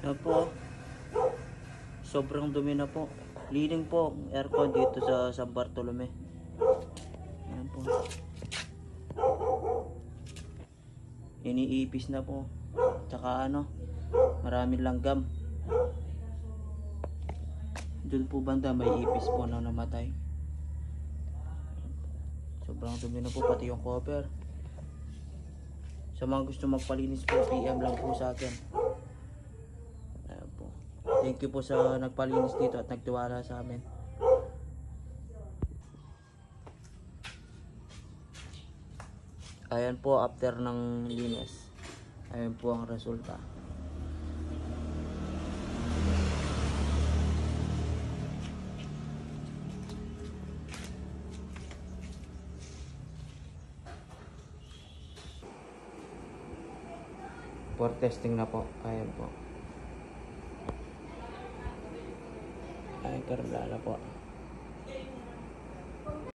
Yan po. Sobrang dumi na po. Cleaning po aircon dito sa San Bartolome. Yan po. Iniipis na po. Tsaka maraming langgam. Doon po banda may ipis po na namatay. Sobrang dumi na po pati yung cover. Sa mga gusto magpalinis po, PM lang po sa akin. Ayan po. Thank you po sa nagpalinis dito at nagtiwala sa amin. Ayan po after ng linis. Ayan po ang resulta. For testing na po. Ayan po. Ayan, karala po.